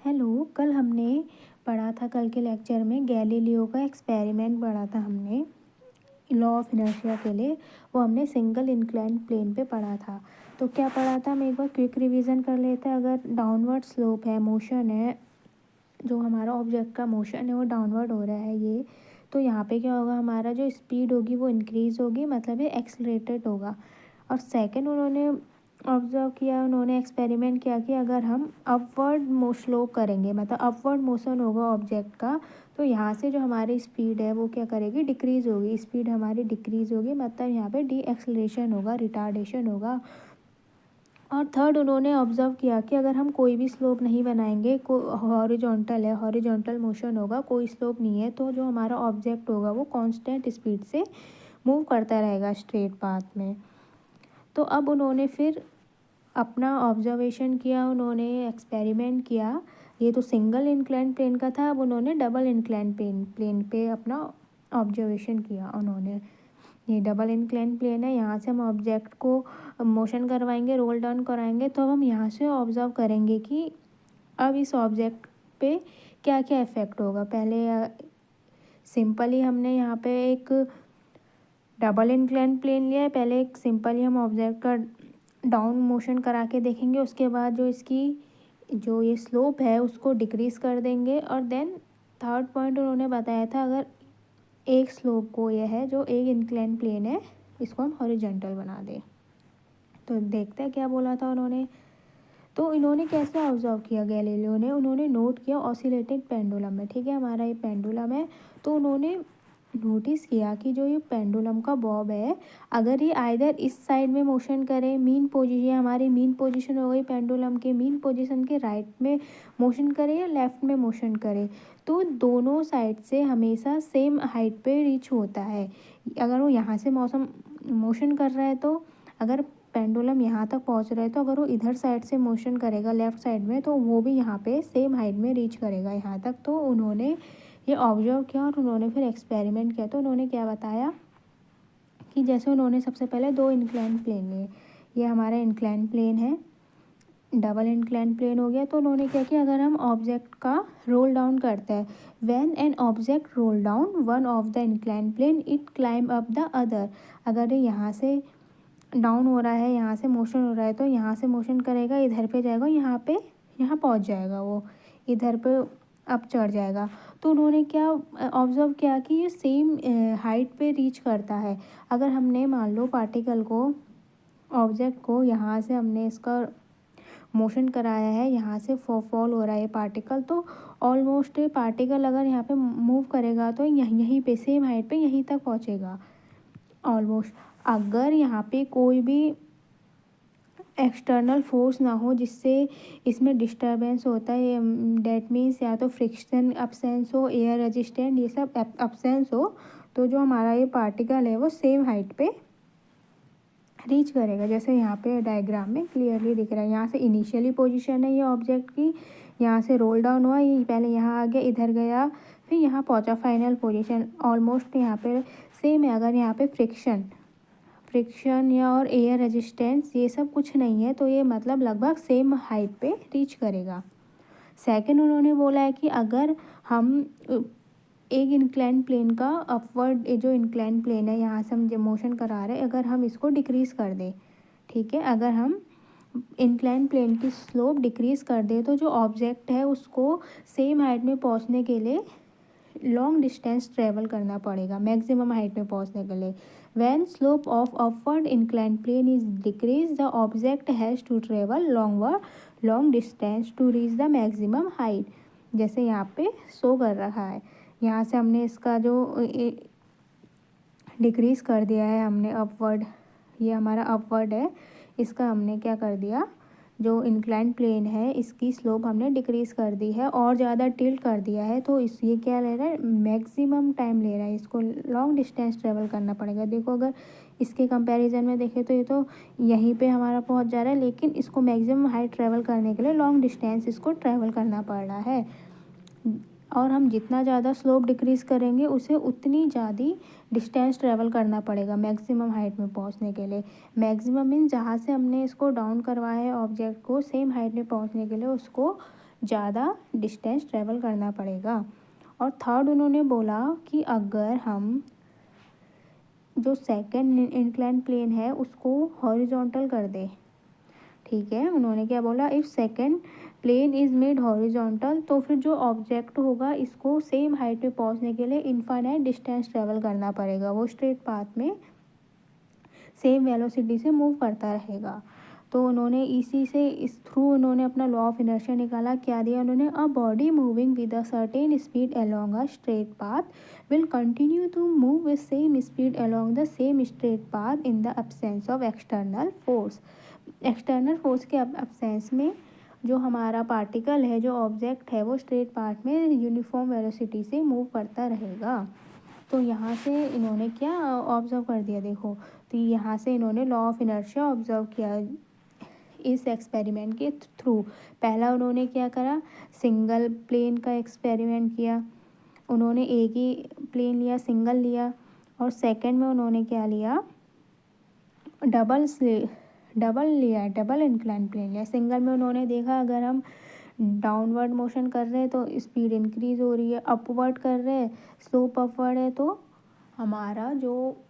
Hello, कल हमने पढ़ा था, कल के लेक्चर में गैलीलियो का एक्सपेरिमेंट पढ़ा था हमने लॉ ऑफ इनर्शिया के लिए। वो हमने सिंगल इंक्लाइन प्लेन पे पढ़ा था। तो क्या पढ़ा था, हम एक बार क्विक रिवीजन कर लेते हैं। अगर डाउनवर्ड स्लोप है, मोशन है, जो हमारा ऑब्जेक्ट का मोशन है वो डाउनवर्ड हो रहा है ये, तो यहाँ पे क्या होगा, हमारा जो स्पीड होगी वो इंक्रीज़ होगी, मतलब ये एक्सलरेटेड होगा। और सेकंड उन्होंने ऑब्जर्व किया, उन्होंने एक्सपेरिमेंट किया कि अगर हम अपवर्ड स्लो करेंगे, मतलब अपवर्ड मोशन होगा ऑब्जेक्ट का, तो यहाँ से जो हमारी स्पीड है वो क्या करेगी, डिक्रीज़ होगी। स्पीड हमारी डिक्रीज़ होगी, मतलब यहाँ पे डी एक्सलेशन होगा, रिटार्डेशन होगा। और थर्ड उन्होंने ऑब्जर्व किया कि अगर हम कोई भी स्लोप नहीं बनाएंगे, को हॉरिजॉन्टल है, हॉरिजॉन्टल मोशन होगा, कोई स्लोप नहीं है, तो जो हमारा ऑब्जेक्ट होगा वो कांस्टेंट स्पीड से मूव करता रहेगा स्ट्रेट पाथ में। तो अब उन्होंने फिर अपना ऑब्जर्वेशन किया, उन्होंने एक्सपेरिमेंट किया। ये तो सिंगल इंक्लाइन प्लेन का था, अब उन्होंने डबल इंक्लाइन प्लेन पे अपना ऑब्जर्वेशन किया उन्होंने। ये डबल इंक्लाइन प्लेन है, यहाँ से हम ऑब्जेक्ट को मोशन करवाएंगे, रोल डाउन कराएंगे, तो अब हम यहाँ से ऑब्जर्व करेंगे कि अब इस ऑब्जेक्ट पे क्या क्या इफ़ेक्ट होगा। पहले सिंपली हमने यहाँ पे एक डबल इंक्लाइन प्लेन लिया है, पहले एक सिंपली हम ऑब्जेक्ट का डाउन मोशन करा के देखेंगे, उसके बाद जो इसकी जो ये स्लोप है उसको डिक्रीज़ कर देंगे। और देन थर्ड पॉइंट उन्होंने बताया था, अगर एक स्लोप को यह है जो एक इंक्लाइन प्लेन है, इसको हम हॉरिजॉन्टल बना दें। तो देखते हैं क्या बोला था उन्होंने। तो इन्होंने कैसे ऑब्जर्व किया गैलीलियो ने, उन्होंने नोट किया ऑसिलेटिंग पेंडुलम में। ठीक है, हमारा ये पेंडुलम है, तो उन्होंने नोटिस किया कि जो ये पेंडुलम का बॉब है, अगर ये आइदर इस साइड में मोशन करे, मीन पोजीशन, हमारी मीन पोजीशन हो गई पेंडुलम के मीन पोजीशन के राइट में मोशन करे या लेफ़्ट में मोशन करे, तो दोनों साइड से हमेशा सेम हाइट पे रीच होता है। अगर वो यहाँ से मोशन कर रहा है, तो अगर पेंडुलम यहाँ तक पहुँच रहा है, तो अगर वो इधर साइड से मोशन करेगा लेफ़्ट साइड में, तो वो भी यहाँ पे सेम हाइट में रीच करेगा यहाँ तक। तो उन्होंने ये ऑब्जर्व किया और उन्होंने फिर एक्सपेरिमेंट किया। तो उन्होंने क्या बताया कि जैसे उन्होंने सबसे पहले दो इंक्लाइन प्लेन लिए, ये हमारा इंक्लाइन प्लेन है, डबल इंक्लाइन प्लेन हो गया। तो उन्होंने क्या किया, अगर हम ऑब्जेक्ट का रोल डाउन करते हैं, when an object roll down one of the incline plane it climb up the other. अगर ये यहाँ से डाउन हो रहा है, यहाँ से मोशन हो रहा है, तो यहाँ से मोशन करेगा, इधर पे जाएगा, यहाँ पहुँच जाएगा, वो इधर पे अब चढ़ जाएगा। तो उन्होंने क्या ऑब्जर्व किया कि ये सेम हाइट पे रीच करता है। अगर हमने मान लो पार्टिकल को, ऑब्जेक्ट को यहाँ से हमने इसका मोशन कराया है, यहाँ से फॉल हो रहा है पार्टिकल, तो ऑलमोस्ट ये पार्टिकल अगर यहाँ पे मूव करेगा तो यहीं पे सेम हाइट पे यहीं तक पहुँचेगा ऑलमोस्ट। अगर यहाँ पे कोई भी एक्सटर्नल फोर्स ना हो जिससे इसमें डिस्टर्बेंस होता है, डेट मीन्स या तो फ्रिक्शन अब्सेंस हो, एयर रेजिस्टेंट ये सब अब्सेंस हो, तो जो हमारा ये पार्टिकल है वो सेम हाइट पे रीच करेगा। जैसे यहाँ पे डायग्राम में क्लियरली दिख रहा है, यहाँ से इनिशियली पोजीशन है ये ऑब्जेक्ट की, यहाँ से रोल डाउन हुआ, ये पहले यहाँ आ गया, इधर गया, फिर यहाँ पहुँचा फाइनल पोजीशन, ऑलमोस्ट यहाँ पे सेम है। अगर यहाँ पे फ्रिक्शन या और एयर रेजिस्टेंस ये सब कुछ नहीं है, तो ये मतलब लगभग सेम हाइट पे रीच करेगा। सेकंड उन्होंने बोला है कि अगर हम एक इंक्लाइन प्लेन का अपवर्ड, जो इंक्लाइन प्लेन है यहाँ से हम जो मोशन करा रहे हैं, अगर हम इसको डिक्रीज़ कर दें, ठीक है, अगर हम इंक्लाइन प्लेन की स्लोप डिक्रीज़ कर दें, तो जो ऑब्जेक्ट है उसको सेम हाइट में पहुँचने के लिए लॉन्ग डिस्टेंस ट्रेवल करना पड़ेगा मैक्सिमम हाइट में पहुँचने के लिए। When slope of upward incline plane is decrease the object has to travel long distance to reach the maximum height. जैसे यहाँ पे शो कर रहा है, यहाँ से हमने इसका जो डिक्रीज़ कर दिया है हमने अपवर्ड, ये हमारा अपवर्ड है, इसका हमने क्या कर दिया, जो इंक्लाइन प्लेन है इसकी स्लोप हमने डिक्रीज़ कर दी है और ज़्यादा टिल्ट कर दिया है। तो इस ये क्या ले रहा है, मैक्सिमम टाइम ले रहा है, इसको लॉन्ग डिस्टेंस ट्रेवल करना पड़ेगा। देखो अगर इसके कंपैरिजन में देखें तो ये तो यहीं पे हमारा पहुंच जा रहा है, लेकिन इसको मैक्सिमम हाइट ट्रेवल करने के लिए लॉन्ग डिस्टेंस इसको ट्रेवल करना पड़ रहा है। और हम जितना ज़्यादा स्लोप डिक्रीज़ करेंगे उसे उतनी ज़्यादा डिस्टेंस ट्रेवल करना पड़ेगा मैक्सिमम हाइट में पहुंचने के लिए। मैक्सिमम मीन जहाँ से हमने इसको डाउन करवाया है ऑब्जेक्ट को सेम हाइट में पहुंचने के लिए उसको ज़्यादा डिस्टेंस ट्रेवल करना पड़ेगा। और थर्ड उन्होंने बोला कि अगर हम जो सेकंड इंक्लाइन प्लेन है उसको हॉरिजॉन्टल कर दे, ठीक है, उन्होंने क्या बोला, if second plane is made horizontal, तो फिर जो ऑब्जेक्ट होगा इसको सेम हाइट पे पहुंचने के लिए इनफाइनाइट डिस्टेंस ट्रेवल करना पड़ेगा, वो स्ट्रेट पाथ में सेम वेलोसिटी से मूव करता रहेगा। तो उन्होंने इसी से इस थ्रू उन्होंने अपना लॉ ऑफ इनर्शिया निकाला। क्या दिया उन्होंने, a body moving with a certain speed along a straight path will continue to move with same speed along the same straight path in the absence of external force. External force के absence में जो हमारा particle है, जो object है, वो straight path में uniform velocity से मूव करता रहेगा। तो यहाँ से इन्होंने क्या ऑब्जर्व कर दिया, देखो, तो यहाँ से इन्होंने लॉ ऑफ इनर्शिया ऑब्जर्व किया इस एक्सपेरिमेंट के थ्रू। पहला उन्होंने क्या करा, सिंगल प्लेन का एक्सपेरिमेंट किया, उन्होंने एक ही प्लेन लिया, सिंगल लिया। और सेकंड में उन्होंने क्या लिया, डबल इंक्लाइन प्लेन लिया। सिंगल में उन्होंने देखा अगर हम डाउनवर्ड मोशन कर रहे हैं तो स्पीड इंक्रीज हो रही है, अपवर्ड कर रहे हैं, स्लोप अपवर्ड है तो हमारा जो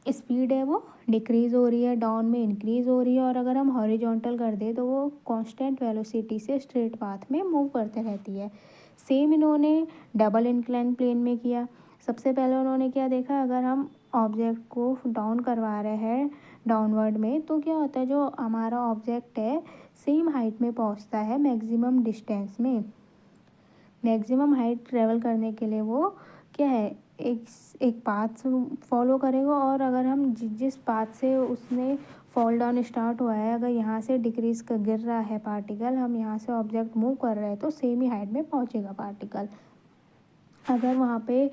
स्पीड है वो डिक्रीज़ हो रही है, डाउन में इंक्रीज़ हो रही है। और अगर हम हॉरिजॉन्टल कर दें तो वो कांस्टेंट वेलोसिटी से स्ट्रेट पाथ में मूव करते रहती है। सेम इन्होंने डबल इंक्लाइन प्लेन में किया। सबसे पहले उन्होंने क्या देखा, अगर हम ऑब्जेक्ट को डाउन करवा रहे हैं डाउनवर्ड में, तो क्या होता है, जो हमारा ऑब्जेक्ट है सेम हाइट में पहुंचता है मैक्सिमम डिस्टेंस में। मैक्सिमम हाइट ट्रेवल करने के लिए वो क्या है, एक पाथ फॉलो करेगा। और अगर हम जिस पाथ से उसने फॉल डाउन स्टार्ट हुआ है, अगर यहाँ से डिक्रीज कर गिर रहा है पार्टिकल, हम यहाँ से ऑब्जेक्ट मूव कर रहे हैं, तो सेम ही हाइट में पहुँचेगा पार्टिकल। अगर वहाँ पे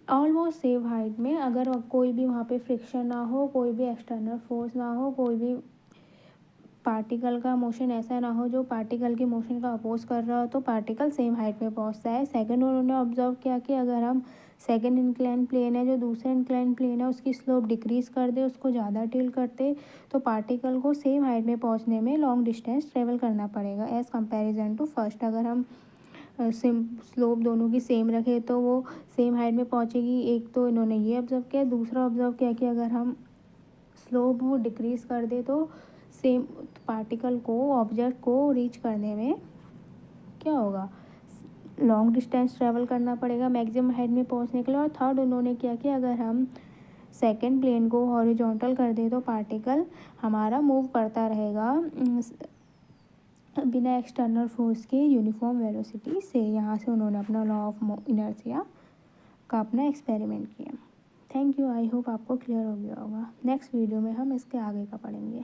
ऑलमोस्ट सेम हाइट में, अगर कोई भी वहाँ पे फ्रिक्शन ना हो, कोई भी एक्सटर्नल फोर्स ना हो, कोई भी पार्टिकल का मोशन ऐसा ना हो जो पार्टिकल के मोशन का अपोज कर रहा हो, तो पार्टिकल सेम हाइट में पहुंचता है। सेकंड उन्होंने ऑब्जर्व किया कि अगर हम सेकंड इंक्लाइन प्लेन है, जो दूसरा इंक्लाइन प्लेन है, उसकी स्लोप डिक्रीज कर दे, उसको ज़्यादा टिल्ट करते, तो पार्टिकल को सेम हाइट में पहुंचने में लॉन्ग डिस्टेंस ट्रेवल करना पड़ेगा एज़ कंपेरिजन टू फर्स्ट। अगर हम स्लोप दोनों की सेम रखें तो वो सेम हाइट में पहुंचेगी। एक तो इन्होंने ये ऑब्जर्व किया। दूसरा ऑब्जर्व किया कि अगर हम स्लोप वो डिक्रीज कर दे तो सेम पार्टिकल को, ऑब्जेक्ट को रीच करने में क्या होगा, लॉन्ग डिस्टेंस ट्रेवल करना पड़ेगा मैक्सिमम हाइट में पहुंचने के लिए। और थर्ड उन्होंने किया कि अगर हम सेकंड प्लेन को हॉरिजॉन्टल कर दे तो पार्टिकल हमारा मूव करता रहेगा बिना एक्सटर्नल फोर्स के यूनिफॉर्म वेलोसिटी से। यहाँ से उन्होंने अपना लॉ ऑफ इनर्शिया का अपना एक्सपेरिमेंट किया। थैंक यू, आई होप आपको क्लियर हो गया होगा। नेक्स्ट वीडियो में हम इसके आगे का पढ़ेंगे।